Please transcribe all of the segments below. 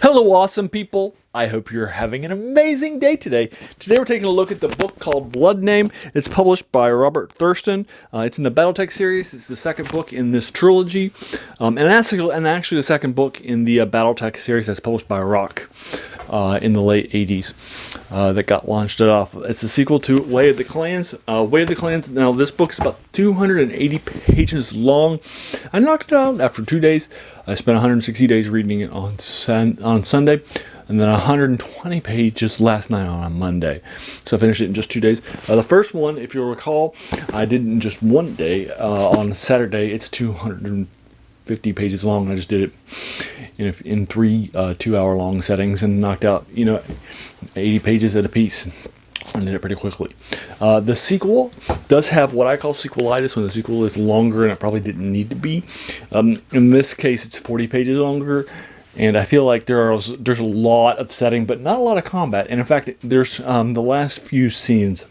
Hello, awesome people. I hope you're having an amazing day today. Today we're taking a look at the book called Bloodname. It's published by Robert Thurston. It's in the BattleTech series. It's the second book in this trilogy, and actually the second book in the BattleTech series that's published by Rock in the late 80s that got launched it off. It's a sequel to Way of the Clans. Way of the Clans. Now this book is about 280 pages long. I knocked it out after 2 days. I spent 160 days reading it on Sunday, and then 120 pages last night on a Monday. So I finished it in just 2 days. The first one, if you'll recall, I did it in just 1 day. On Saturday, it's 250 pages long. I just did it in three 2-hour-long settings and knocked out 80 pages at a piece. I did it pretty quickly. The sequel does have what I call sequelitis, when the sequel is longer and it probably didn't need to be. In this case, it's 40 pages longer, and I feel like there's a lot of setting, but not a lot of combat. And in fact, there's the last few scenes,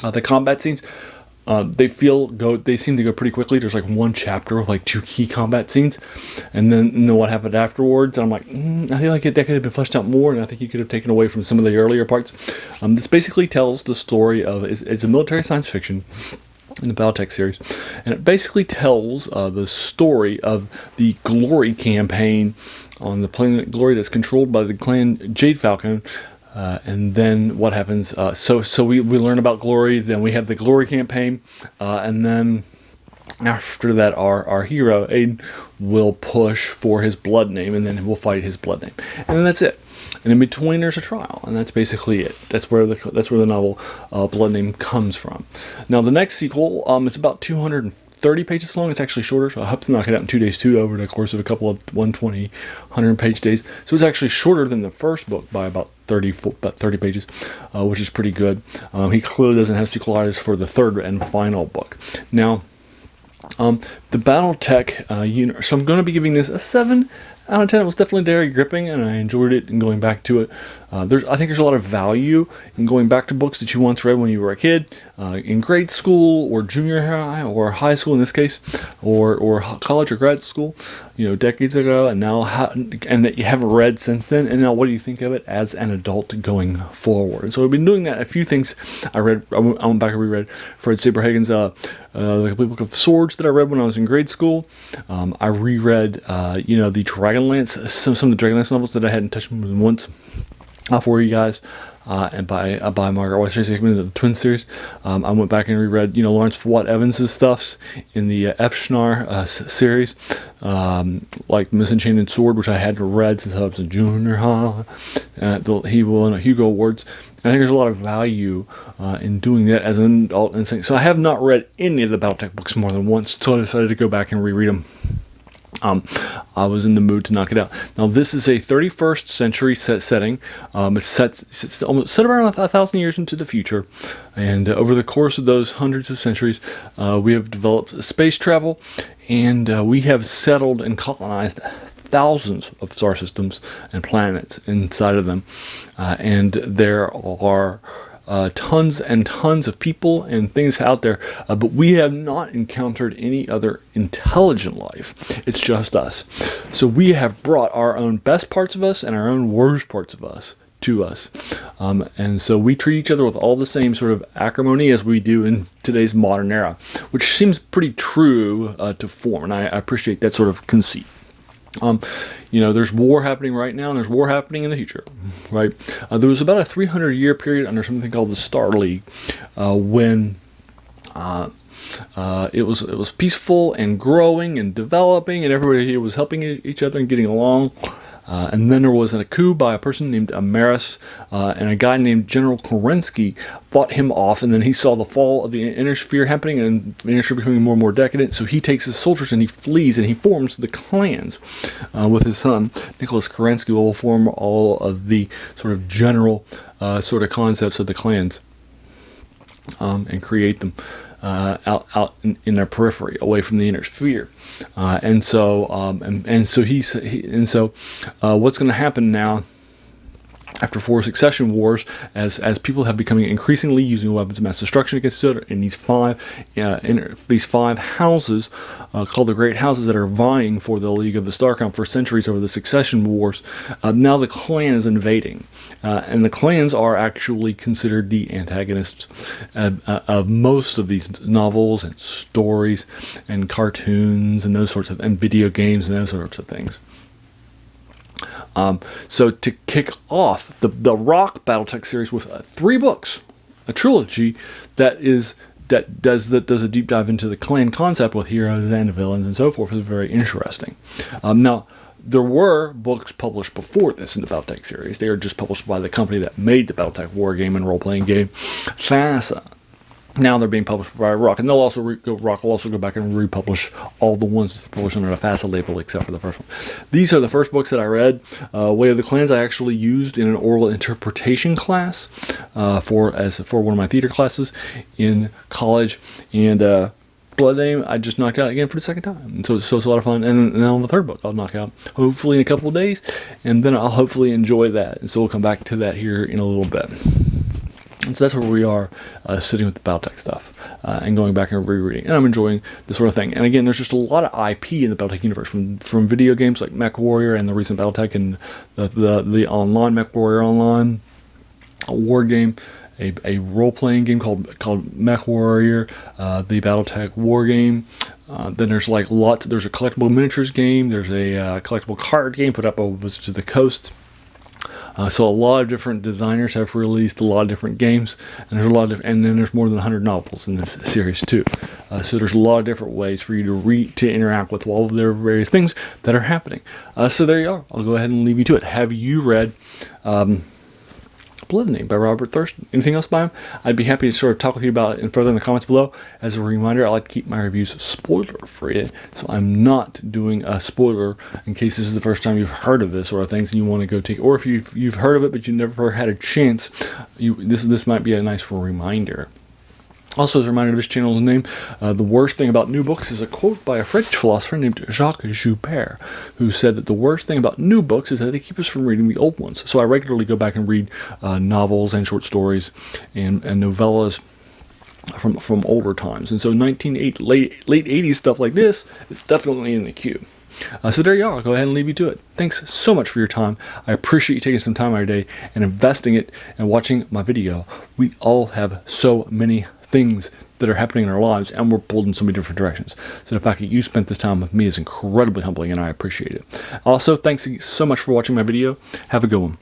the combat scenes. They seem to go pretty quickly. There's like one chapter with like 2 key combat scenes, and then what happened afterwards. And I'm like, I feel like that could have been fleshed out more, and I think you could have taken away from some of the earlier parts. This basically tells the story of it's a military science fiction in the BattleTech series, and it basically tells the story of the Glory campaign on the planet Glory that's controlled by the clan Jade Falcon. And then what happens? So we learn about Glory. Then we have the Glory campaign, and then after that, our hero Aiden will push for his blood name, and then we'll fight his blood name, and then that's it. And in between, there's a trial, and that's basically it. That's where the novel Bloodname comes from. Now, the next sequel, it's about 230 pages long. It's actually shorter, so I hope to knock it out in 2 days too, over the course of a couple of 100 page days. So it's actually shorter than the first book by about 30 pages, which is pretty good. He clearly doesn't have sequelitis for the third and final book. Now, the BattleTech, so I'm going to be giving this a 7 out of 10. It was definitely very gripping, and I enjoyed it and going back to it. I think there's a lot of value in going back to books that you once read when you were a kid, in grade school or junior high or high school in this case, or college or grad school, decades ago, and that you haven't read since then. And now, what do you think of it as an adult going forward? So I've been doing that. A few things I read. I went back and reread Fred Saberhagen's the Complete Book of Swords that I read when I was in grade school. I reread, the Dragonlance, some of the Dragonlance novels that I hadn't touched once. For you guys, and by Margaret Weiss Tracy Hickman, the Twin series. I went back and reread, Lawrence Watt Evans' stuffs in the F. Schnarr series, like Misenchanted Sword, which I hadn't read since I was in junior high. He won Hugo Awards. I think there's a lot of value in doing that as an adult instinct. So I have not read any of the BattleTech books more than once, so I decided to go back and reread them. I was in the mood to knock it out. Now, this is a 31st century setting. It's set around 1,000 years into the future. And over the course of those hundreds of centuries, we have developed space travel, and we have settled and colonized thousands of star systems and planets inside of them. And there are tons and tons of people and things out there, but we have not encountered any other intelligent life. It's just us. So we have brought our own best parts of us and our own worst parts of us to us. And so we treat each other with all the same sort of acrimony as we do in today's modern era, which seems pretty true to form, and I appreciate that sort of conceit. There's war happening right now, and there's war happening in the future, right? There was about a 300-year period under something called the Star League, when it was peaceful and growing and developing, and everybody here was helping each other and getting along. And then there was a coup by a person named Amaris, and a guy named General Kerensky fought him off, and then he saw the fall of the Inner Sphere happening, and the Inner Sphere becoming more and more decadent, so he takes his soldiers and he flees, and he forms the clans with his son. Nicholas Kerensky will form all of the sort of general sort of concepts of the clans and create them out in their periphery, away from the Inner Sphere. So what's going to happen now after 4 succession wars, as people have become increasingly using weapons of mass destruction against each other in these five houses called the Great Houses that are vying for the League of the Starcrown for centuries over the succession wars. Now the clan is invading, and the clans are actually considered the antagonists of most of these novels and stories and cartoons and those sorts of, and video games and those sorts of things. So to kick off the Rock BattleTech series with 3 books, a trilogy that does a deep dive into the clan concept with heroes and villains and so forth, is very interesting. Now, there were books published before this in the BattleTech series. They are just published by the company that made the BattleTech war game and role-playing game, FASA. Now they're being published by Rock, and Rock will also go back and republish all the ones published under the FASA label except for the first one. These are the first books that I read. Way of the Clans I actually used in an oral interpretation class for one of my theater classes in college, and Bloodname I just knocked out again for the second time. And so it's a lot of fun. And then on the third book I'll knock out hopefully in a couple of days, and then I'll hopefully enjoy that. And so we'll come back to that here in a little bit. And so that's where we are, sitting with the BattleTech stuff and going back and rereading. And I'm enjoying this sort of thing. And again, there's just a lot of IP in the BattleTech universe, from video games like MechWarrior and the recent BattleTech and the online MechWarrior Online, a war game, a role-playing game called MechWarrior, the BattleTech war game. Then there's like there's a collectible miniatures game. There's a collectible card game put up over to the coast. So a lot of different designers have released a lot of different games, and and then there's more than 100 novels in this series too. So there's a lot of different ways for you to interact with all of their various things that are happening. So there you are. I'll go ahead and leave you to it. Have you read Bloodname by Robert Thurston? Anything else by him? I'd be happy to sort of talk with you about it further in the comments below. As a reminder, I like to keep my reviews spoiler-free, so I'm not doing a spoiler in case this is the first time you've heard of this sort of things and you want to go take, or if you've heard of it but you never had a chance, this might be a nice reminder. Also, as a reminder, this channel's name, the worst thing about new books, is a quote by a French philosopher named Jacques Joubert, who said that the worst thing about new books is that they keep us from reading the old ones. So I regularly go back and read novels and short stories and novellas from older times. And so late 80s stuff like this is definitely in the queue. So there you are. I'll go ahead and leave you to it. Thanks so much for your time. I appreciate you taking some time out of your day and investing it and watching my video. We all have so many things that are happening in our lives, and we're pulled in so many different directions. So the fact that you spent this time with me is incredibly humbling, and I appreciate it. Also, thanks so much for watching my video. Have a good one.